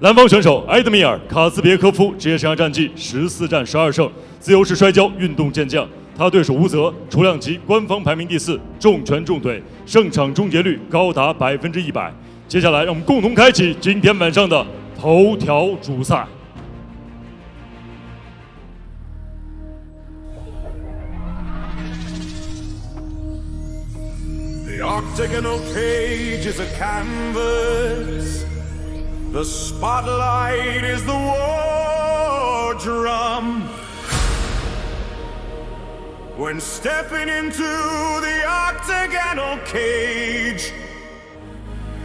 蓝方选手埃德米尔·卡兹别科夫职业生涯战绩14战12胜，自由式摔跤运动健将。他对手吴泽，重量级官方排名第4，重拳重腿，胜场终结率高达100%。接下来，让我们共同开启今天晚上的头条主赛。The octagonal cage is a canvas. The spotlight is the war drum. When stepping into the octagonal cage,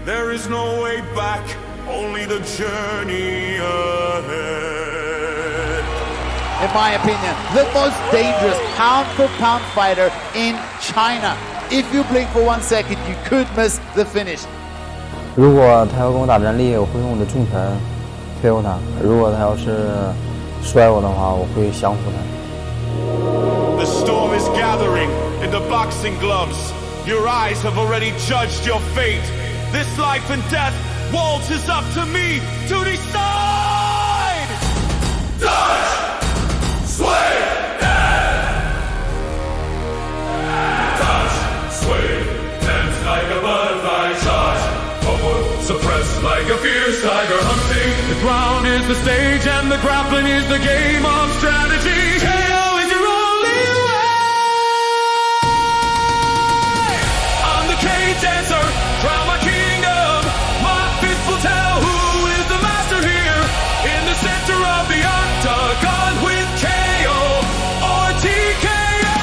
there is no way back, only the journey ahead. In my opinion, the most dangerous pound-for-pound fighter in China. If you blink for 1 second, you could miss the finish. 如果他要跟我打战力，我会用我的重拳KO他；如果他要是摔我的话，我会降服他。The storm is gathering in the boxing gloves. Your eyes have already judged your fate. This life and death waltzes up to me to decide. Touch, sway, touch, sway, tense like a butterfly charge. Suppressed like a fierce tiger hunting. The ground is the stage and the grappling is the game of strategy. KO is your only way. I'm the cage dancer, crown my kingdom. My fist will tell who is the master here. In the center of the octagon with KO or TKO.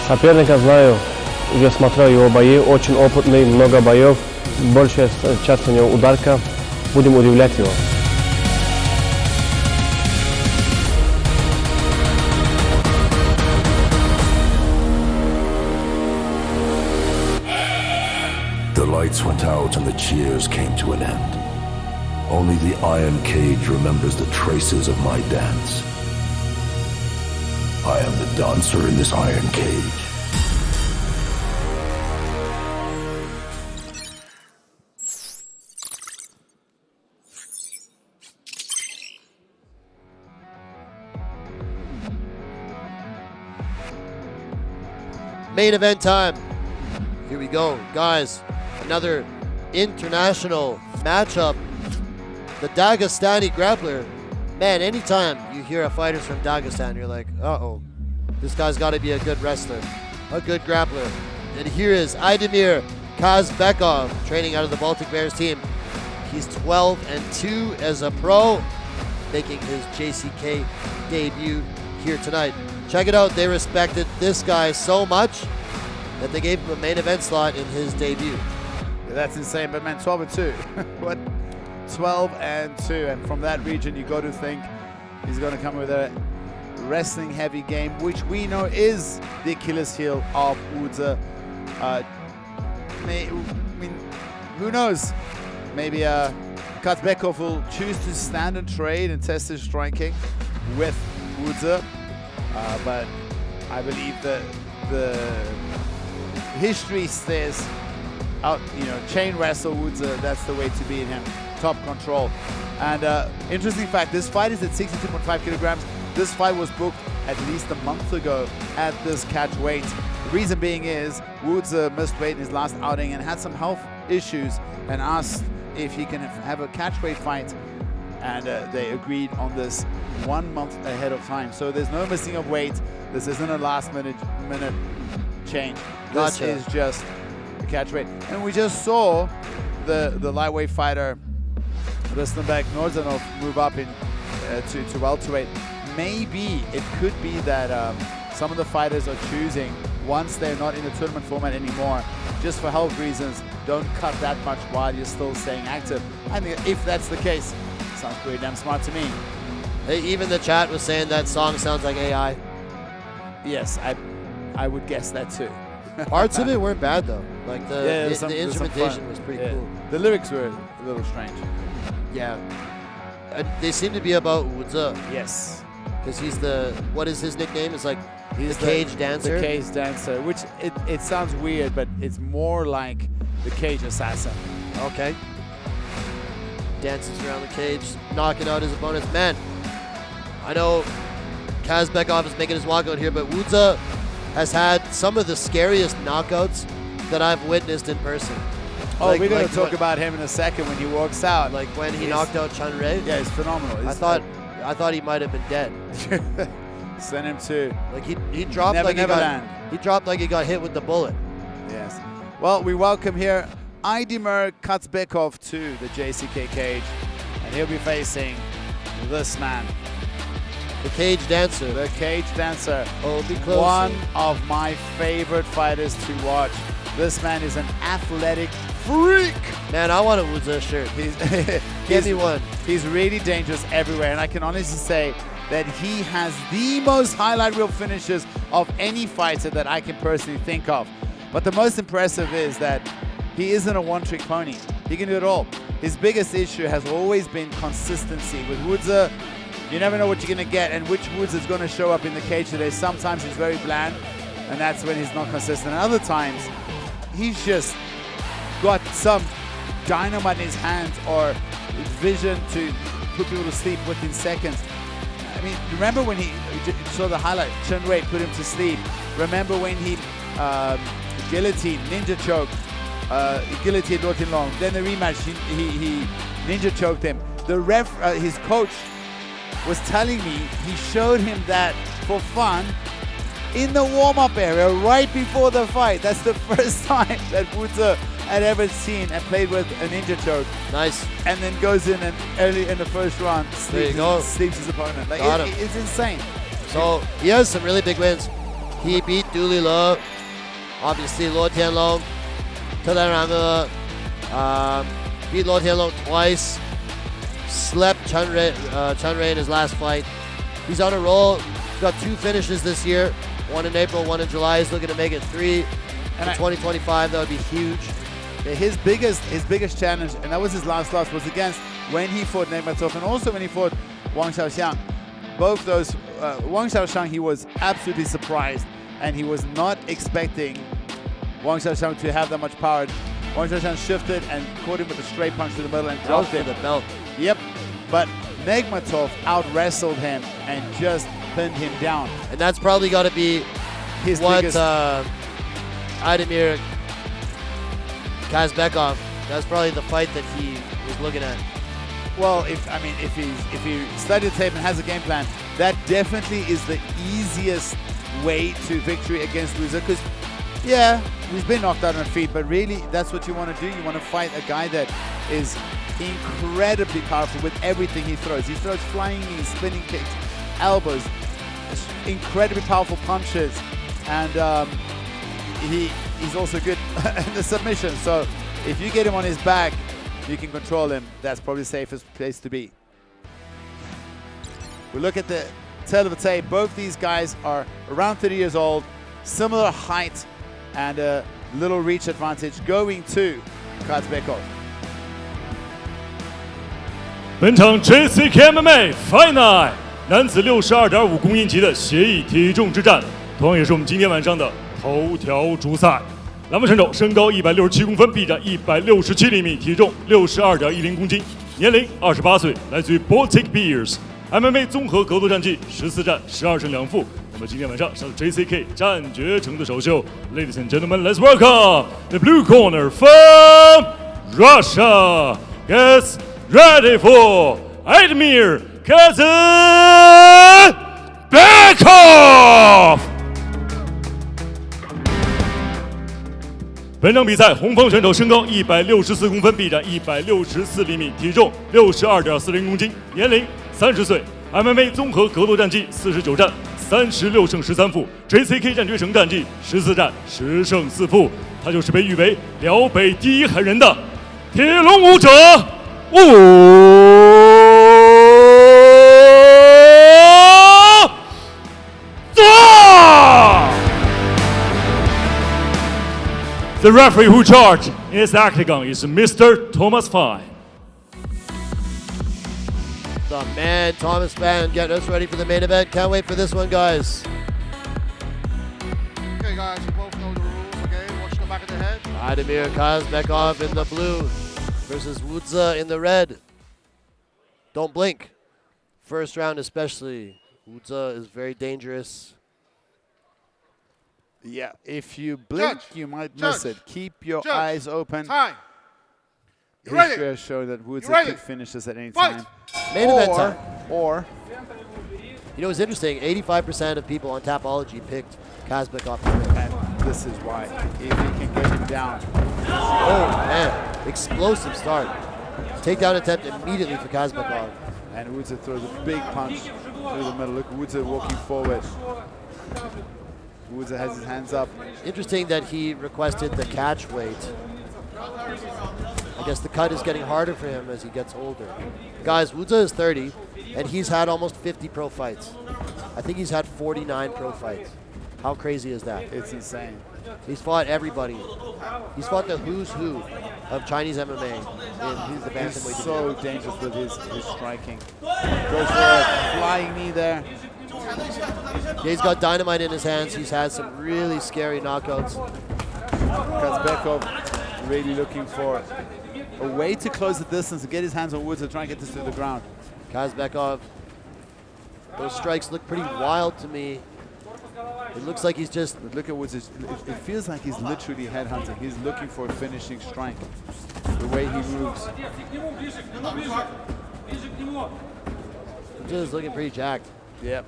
Соперника знаю. Уже смотрел его бои, очень опытный, много боев, большая часть у него ударка, будем удивлять его. The lights went out and the cheers came to an end. Only the iron cage remembers the traces of my dance. I am the dancer in this iron cage. Main event time. Here we go, guys. Another international matchup. The Dagestani grappler. Man, anytime you hear a fighter's from Dagestan, you're like, uh-oh, this guy's got to be a good wrestler, a good grappler. And here is Aidemir Kazbekov, training out of the Baltic Bears team. He's 12-2 as a pro, making his JCK debut here tonight. Check it out, they respected this guy so much that they gave him a main event slot in his debut. Yeah, that's insane, but man, 12-2. What? 12-2, and from that region you got to think he's going to come with a wrestling heavy game, which we know is the Achilles heel of Udze. I mean, who knows? Maybe Kazbekov will choose to stand and trade and test his striking with Udze. But I believe that the history says, chain wrestle Udze, that's the way to beat him. Top control. And interesting fact, this fight is at 62.5 kilograms. This fight was booked at least a month ago at this catch weight. The reason being is Udze missed weight in his last outing and had some health issues and asked if he can have a catch weight fight. And they agreed on this 1 month ahead of time. So there's no missing of weight. This isn't a last minute change. This is just a catch weight. And we just saw the lightweight fighter Ruslanbek Norzanov move up to welterweight. Maybe it could be that some of the fighters are choosing, once they're not in the tournament format anymore, just for health reasons, don't cut that much while you're still staying active. I think if that's the case, sounds pretty damn smart to me. Hey, even the chat was saying that song sounds like AI. Yes, I would guess that too. Parts of it weren't bad though. Like the instrumentation was pretty cool. The lyrics were a little strange. Yeah. They seem to be about Udze. Yes. Because he's the, what is his nickname? It's like he's the cage dancer. The cage dancer, which it sounds weird, but it's more like the cage assassin. Okay. dances around the cage, knocking out his opponents. Man, I know Kazbekov is making his walkout here, but Wooza has had some of the scariest knockouts that I've witnessed in person. Oh, we're going to talk about him in a second when he walks out. Like when he knocked out Chun Rei. Yeah, it's phenomenal. I thought he might have been dead. Send him to like he dropped he dropped like he got hit with the bullet. Yes. Well, we welcome here Aidemir Kazbekov to the JCK cage, and he'll be facing this man. The cage dancer. The cage dancer. Oh, be close. One of my favorite fighters to watch. This man is an athletic freak. Man, I want a Wooza shirt. Give me one. He's really dangerous everywhere, and I can honestly say that he has the most highlight reel finishes of any fighter that I can personally think of. But the most impressive is that he isn't a one-trick pony. He can do it all. His biggest issue has always been consistency. With Wooza, you never know what you're going to get and which Wooza is going to show up in the cage today. Sometimes he's very bland, and that's when he's not consistent. And other times, he's just got some dynamite in his hands or vision to put people to sleep within seconds. I mean, remember when he saw the highlight, Chun Rei put him to sleep. Remember when he guillotine, ninja choke, guillotine Luo Tianlong. Then the rematch, he ninja choked him. The ref, his coach was telling me he showed him that for fun in the warm-up area right before the fight. That's the first time that Wooza had ever seen and played with a ninja choke. Nice. And then goes in and early in the first round sleeps his opponent. Like it's insane. So he has some really big wins. He beat Dooley Lo, obviously Luo Tianlong, beat Luo Tianlong twice, slept Chun Rei in his last fight. He's on a roll. He's got 2 finishes this year, one in April, one in July. He's looking to make it 3 in 2025. That would be huge. His biggest challenge, and that was his last loss, was against when he fought Nigmatov and also when he fought Wang Xiaoxiang. Both those, Wang Xiaoxiang, he was absolutely surprised, and he was not expecting Wang Xiaoxiang to have that much power. Wang Xiaoxiang shifted and caught him with a straight punch to the middle and dropped him. The belt. Yep, but Nigmatov out-wrestled him and just pinned him down. And that's probably got to be his what biggest... Aidemir Kazbekov, that's probably the fight that he was looking at. Well, if he studied the tape and has a game plan, that definitely is the easiest way to victory against Wooza. Because, yeah, he's been knocked out on his feet, but really, that's what you want to do. You want to fight a guy that is incredibly powerful with everything he throws. He throws flying knees, spinning kicks, elbows, incredibly powerful punches, and he's also good in the submission. So if you get him on his back, you can control him. That's probably the safest place to be. We look at the tail of the tape. Both these guys are around 30 years old, similar height, and a little reach advantage going to Kazbekov. 本场 JCK MMA Fight Night 男子62.5公斤级的协议体重之战，同样也是我们今天晚上的头条主赛。栏目选手身高167公分，臂展167厘米，体重62.10公斤，年龄28岁，来自于 Baltic Beers。MMA 综合格斗战绩14战12胜2负。那么今天晚上上 JCK 战决城的首秀 ，Ladies and gentlemen, let's welcome the blue corner from Russia. Gets ready for Aidemir Kazbekov. 本场比赛，红方选手身高164公分，臂展164厘米，体重62.40公斤，年龄30岁。MMA 综合格斗战绩49战36胜13负 ，JCK 战决城战绩14战10胜4负。他就是被誉为辽北第一狠人的铁笼舞者The referee who charged in this octagon is Mr. Thomas Fine. The man, Thomas Fine, getting us ready for the main event. Can't wait for this one, guys. Okay, guys, you both know the rules, okay? Watch the back of the head. Aidemir Kazbekov in the blue versus Wooza in the red. Don't blink. First round especially. Woods is very dangerous. Yeah, if you blink, you might miss it. Keep your eyes open. Time. History has shown that Woods could finish this at any time. Main event time. Or, You know, it's interesting. 85% of people on Tapology picked Kazbekov to win. and this is why. If you can get him down. Oh, man. Explosive start. Takedown attempt immediately for Kazbekov. And Woods throws a big punch through the middle. Look, Woods walking forward. Woods has his hands up. Interesting that he requested the catch weight. I guess the cut is getting harder for him as he gets older. Guys, Woods is 30, and he's had almost 50 pro fights. I think he's had 49 pro fights. How crazy is that? It's insane. He's fought everybody. He's fought the who's who of Chinese MMA. And he's the bantamweight. He's so dangerous with his striking. Goes for a flying knee there. Yeah, he's got dynamite in his hands. He's had some really scary knockouts. Kazbekov really looking for a way to close the distance and get his hands on Woods and try and get this to the ground. Kazbekov, those strikes look pretty wild to me. It looks like he's just... But look at Woods. It feels like he's literally headhunting. He's looking for a finishing strike. The way he moves. Just looking pretty jacked. Yep.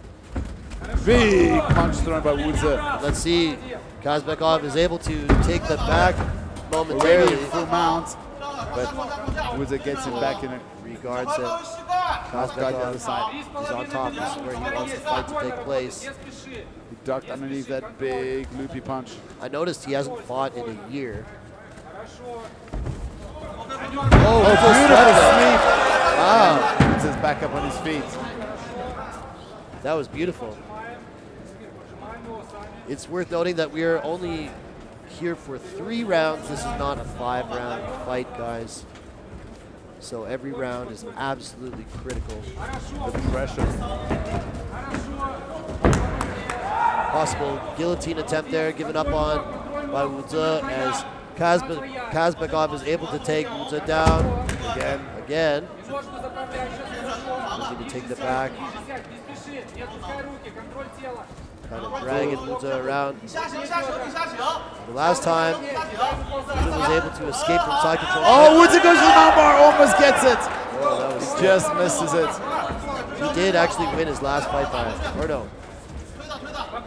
Big punch thrown by Woods. Let's see. Kazbekov is able to take the back Already momentarily. full mount. But Woods gets him back in it. Regards it. Got the other Kazbekov side. is on top. This is where he wants the fight to take place. He ducked underneath that big loopy punch. I noticed he hasn't fought in a year. Oh, beautiful sweep. Wow, Woods is back up on his feet. that was beautiful. It's worth noting that we are only here for 3 rounds. This is not a 5-round fight, guys. So every round is absolutely critical. The pressure. Possible guillotine attempt there, given up on by Woods as Kazbekov is able to take Woods down again. Looking to take the back. Kind of dragging Woods around. The last time, Woods was able to escape from side control. Oh, Woods goes to the armbar, almost gets it. Oh, that was sick. Just misses it. He did actually win his last fight by, or no,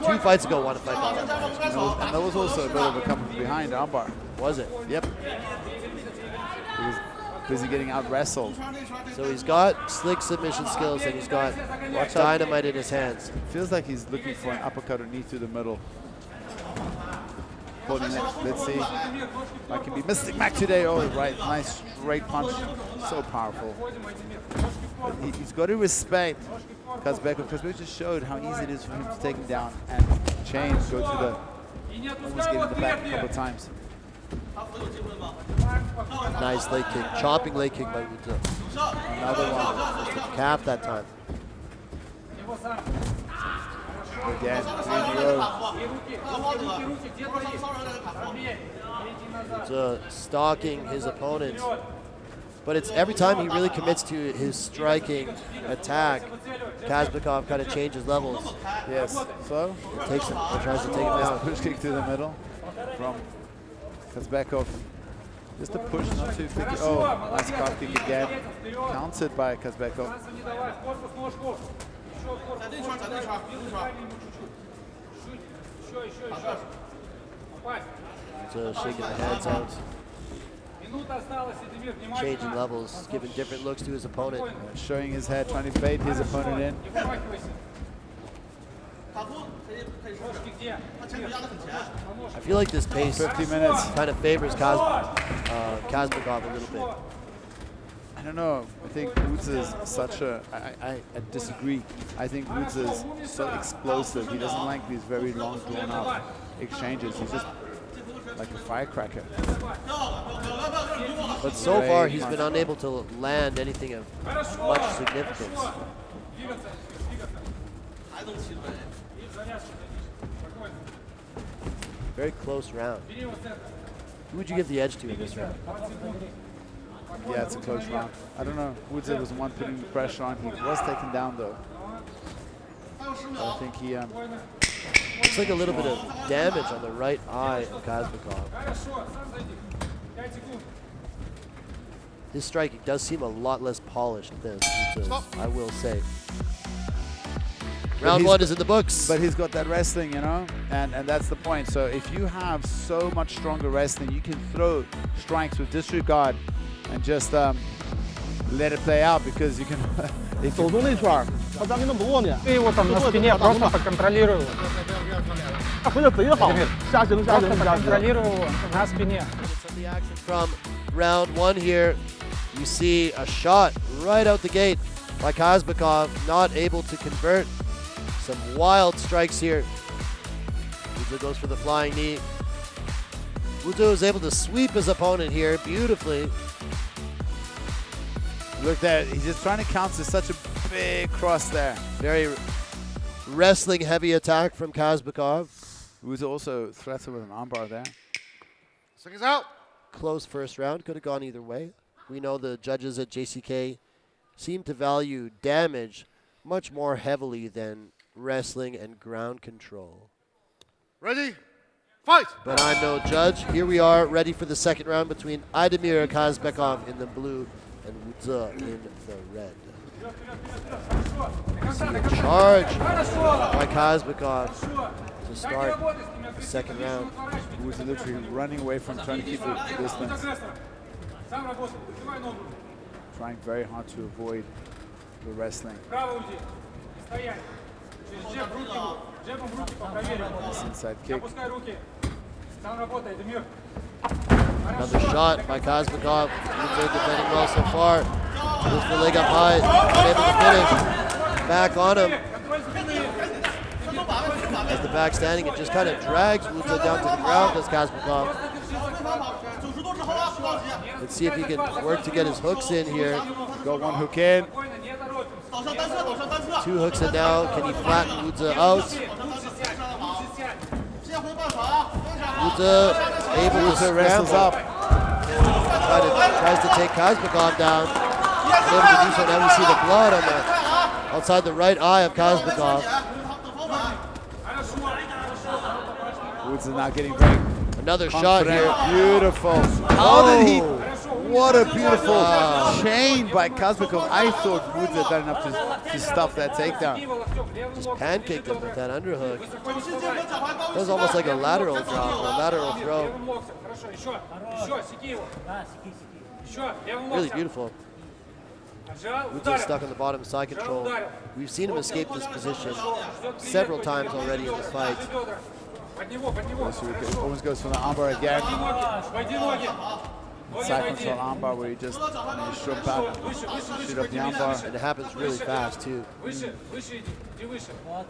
2 fights ago won a fight by that. And that was also a bit of a come from behind armbar. Was it? Yep. He was busy getting out wrestled. So he's got slick submission skills and he's got dynamite in his hands. Feels like he's looking for an uppercut or knee through the middle. Let's see. Might can be Mystic Mac today. Oh, right. Nice straight punch. So powerful. But he's got to respect Kazbekov, because we just showed how easy it is for him to take him down and change, go to the, almost get in the back a couple of times. Nice leg kick, chopping leg kick by Woods. Another one, just a calf that time. Again, 3 in a row. Woods stalking his opponent. But it's every time he really commits to his striking attack, Kazbekov kind of changes levels. Yes. So, Takes him, or tries to take him down. push kick through the middle from Kazbekov. Just a push, not too thick. Oh, nice calf kick again. Countered by Kazbekov. So shaking the hands out. Changing levels, giving different looks to his opponent. Showing his head, trying to bait his opponent in. I feel like this pace 50 minutes. kind of favors Kazbekov a little bit. I don't know. I think Woods is such a... I disagree. I think Woods is so explosive. He doesn't like these very long, drawn-out exchanges. He's just like a firecracker. But so far, he's been unable to land anything of much significance. Very close round. Who would you give the edge to in this round? Yeah, it's a close round. I don't know. Wudze was the one putting the pressure on. He was taken down though. So I think he. Looks like a little bit of damage on the right eye of Kazbekov. His striking does seem a lot less polished than Wudze's, I will say. Round one is in the books. But he's got that wrestling, you know, and that's the point. So if you have so much stronger wrestling, you can throw strikes with disregard and just let it play out, because you can. 走动那圈儿，他咱们能不过呢？对我怎么спине просто поконтролирую его。他回的贼好，下行下行下行。контролирую его на спине. Some of the action from round one here. You see a shot right out the gate by Kazbekov, not able to convert. Some wild strikes here. Wudze goes for the flying knee. Wudze was able to sweep his opponent here beautifully. Look there, he's just trying to counter such a big cross there. Very wrestling heavy attack from Kazbekov. Wudze also threatened with an armbar there. Seconds out. Close first round, could have gone either way. We know the judges at JCK seem to value damage much more heavily than wrestling and ground control. Ready? Fight! But I'm no judge. Here we are, ready for the second round between Aidemir Kazbekov in the blue and Wudze in the red. See a charge by Kazbekov to start the second round. Wudze literally running away from trying to keep the distance. Trying very hard to avoid the wrestling. This inside kick. Another shot by Kazbekov. Wudze defending well so far. Goes for leg up high. Unable to finish. Back on him. As the back standing, it just kind of drags Wudze down to the ground, does Kazbekov. Let's see if he can work to get his hooks in here. Got one hook in. Two hooks in now. Can he flatten Wudze out? Wudze able to wrestles scramble. up. Tries to take Kazbekov down. Able to do so. Now we see the blood on the outside the right eye of Kazbekov. Wudze not getting very Another shot here. Beautiful. How did he? What a beautiful chain by Kazbekov. I thought Wudze had done enough to stuff that takedown. Just pancaked him with that underhook. That was almost like a lateral drop or a lateral throw. Really beautiful. Wudze stuck on the bottom side control. We've seen him escape this position several times already in the fight. Always goes for the armbar again. Side control armbar where you just shrimp out, shoot up the armbar. And it happens really fast too.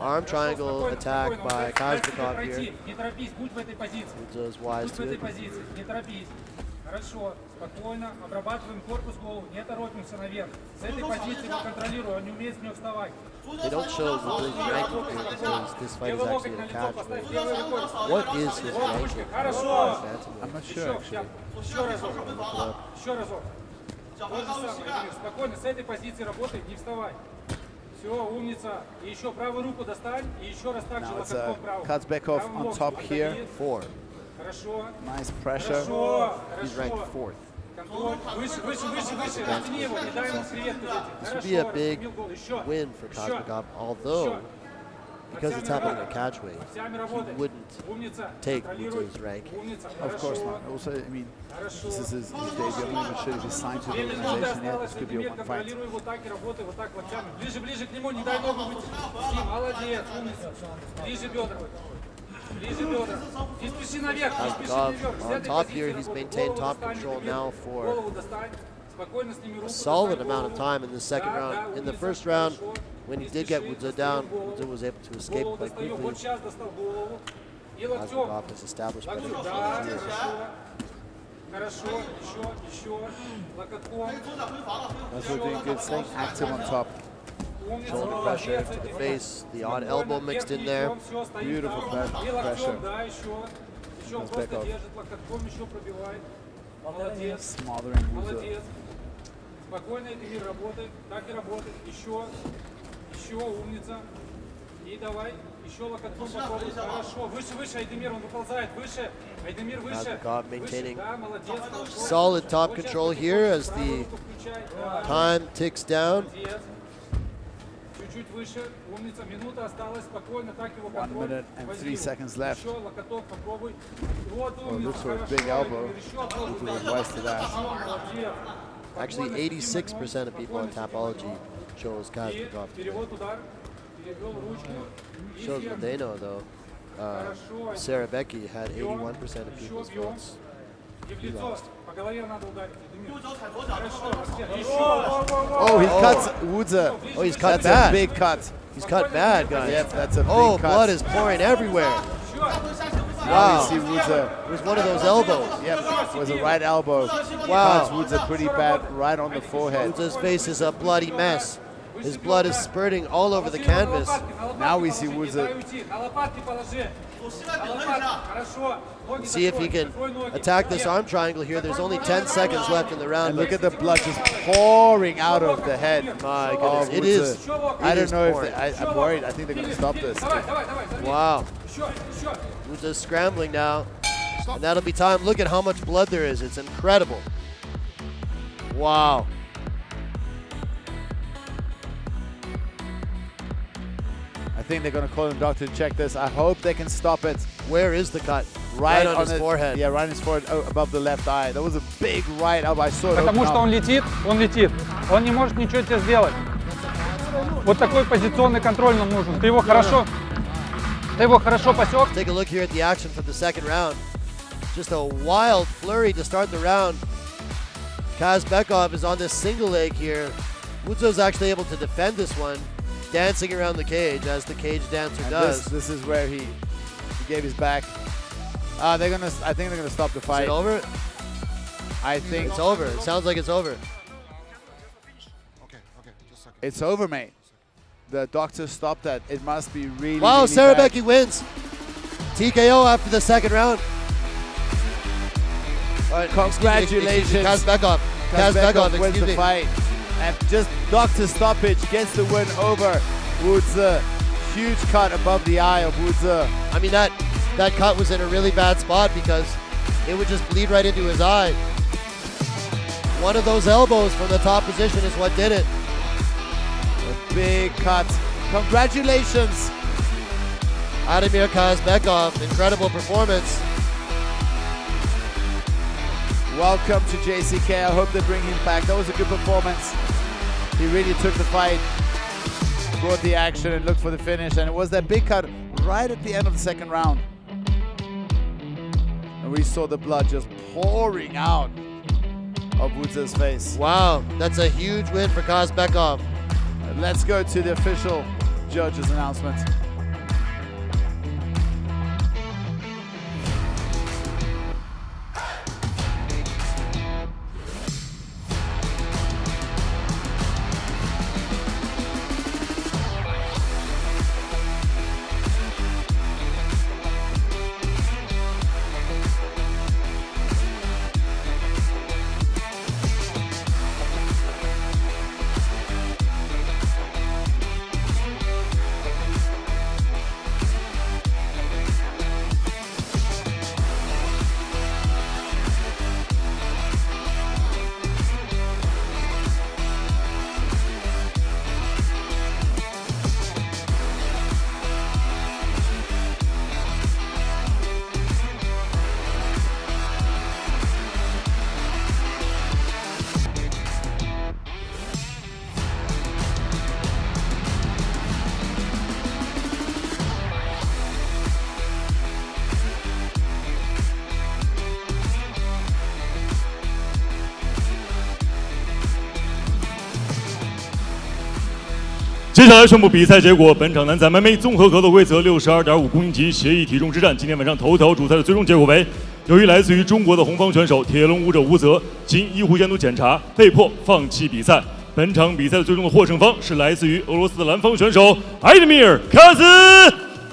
Arm triangle attack by Kazbekov here. Wudze is wise to it. Хорошо, спокойно, обрабатываем корпус, голову, не торопимся наверх. С этой позиции мы контролируем, он не умеет с нее вставать. They don't show Wudze's ranking here because this fight is actually a catch weight. What is his ranking? I'm not sure actually. Еще разок. Еще разок. То же самое, спокойно, с этой позиции работай, не вставай. Все, умница. И еще правую руку достань, и еще раз так же локотком правую. Kazbekov on top here. 4. Хорошо. Nice pressure. Хорошо. He's ranked 4th. Контроль. Выше, выше, выше, выше. Оттяни его, не дай ему креветку дать. This would be a big win for Kazbekov, although because it's happening at catch weight, he wouldn't take Wudze's ranking. Of course not. Also, I mean, this is his debut. I'm not even sure if he's signed to the organization yet. This could be a one fight. Ближе, ближе к нему, не дай ногу вытянуть. Молодец, умница. Ближе бедра. Ближе бедра. Не спеши наверх, не спеши наверх. On top here, he's maintained top control now for a solid amount of time in the second round. In the first round, when he did get Wudze down, Wudze was able to escape quite quickly. Kazbekov has established better control here. Хорошо, еще, локотком. That's what doing good, staying active on top. Shoulder pressure to the face, the odd elbow mixed in there. Beautiful pressure. Еще просто держит локотком, еще пробивает. Молодец. Smothering Wudze. Молодец. Спокойно, Эйдемир, работай. Так и работай. Еще, умница. И давай, еще локотком попробуй. Хорошо, выше, Эйдемир, он выползает. Выше, Эйдемир, выше. Kazbekov maintaining Да, молодец. solid top control here as the time ticks down. Чуть-чуть выше, умница, минута осталась, спокойно, так его 1 контроль. minute and 3 seconds left. Еще локоток попробуй. Вот Well, умница, looks for a хорошо, big elbow. еще попробуй. To the west of that. Молодец. Actually, 86% of people on Tapology chose Kazbekov. Перевод удар, перевел ручку. И Shows what they know, though. Хорошо. Sarah Becky had 81% of people's Еще бьем. votes. И в лицо. По голове надо ударить. Хорошо, еще. Oh, he cuts Woozer. Oh, he's cut That's bad. a big cut. He's cut bad, guys. Yep, that's a big Oh, cut. blood is pouring everywhere. Now Wow. we see Woozer. It was one of those elbows. Yep, it was a right elbow. Wow. Cuts Woozer pretty bad right on the forehead. Wuzer's face is a bloody mess. His blood is spurting all over the canvas. Now we see Woozer. See if he can attack this arm triangle here. There's only 10 seconds left in the round. And look at the blood just pouring out of the head. My of goodness, it Woozer. is. I don't is know pouring. if I'm worried. I think they're going to stop this. Wow. Wuzer's scrambling now. And that'll be time. Look at how much blood there is. It's incredible. Wow. I think they're going to call him doctor to check this. I hope they can stop it. Where is the cut? Right on his forehead. Yeah, right on his forehead, above the left eye. That was a big right elbow. I saw it. Потому open что up. он летит. Он не может ничего тебе сделать. Вот такой позиционный контроль нам нужен. Ты его хорошо посек. Take a look here at the action from the second round. Just a wild flurry to start the round. Kazbekov is on this single leg here. Wuzer's actually able to defend this one, dancing around the cage as the cage dancer And does. this is where he gave his back. I think they're gonna stop the Is fight. it over? I think It's over. It sounds like it's over. it's over, mate. The doctor stopped that. It must be really. Wow, really Sarah bad. Becky wins. TKO after the second round. All right, Congratulations. Kazbekov. Kazbekov wins excuse the me. fight. And just doctor stoppage gets the win over Woozer. Huge cut above the eye of Woozer. I mean, that cut was in a really bad spot because it would just bleed right into his eye. One of those elbows from the top position is what did it. A big cut. Congratulations. Aidemir Kazbekov, incredible performance. Welcome to JCK. I hope they bring him back. That was a good performance. He really took the fight, brought the action, and looked for the finish. And it was that big cut right at the end of the second round. And we saw the blood just pouring out of Wuzer's face. Wow, that's a huge win for Kazbekov. Let's go to the official judges' announcement.接下来宣布比赛结果。本场男子 MMA 综合格斗规则62.5公斤级协议体重之战，今天晚上头条主赛的最终结果为：由于来自于中国的红方选手铁笼舞者吴泽经医护监督检查，被迫放弃比赛。本场比赛的最终的获胜方是来自于俄罗斯的蓝方选手 Aidemir Kazbekov。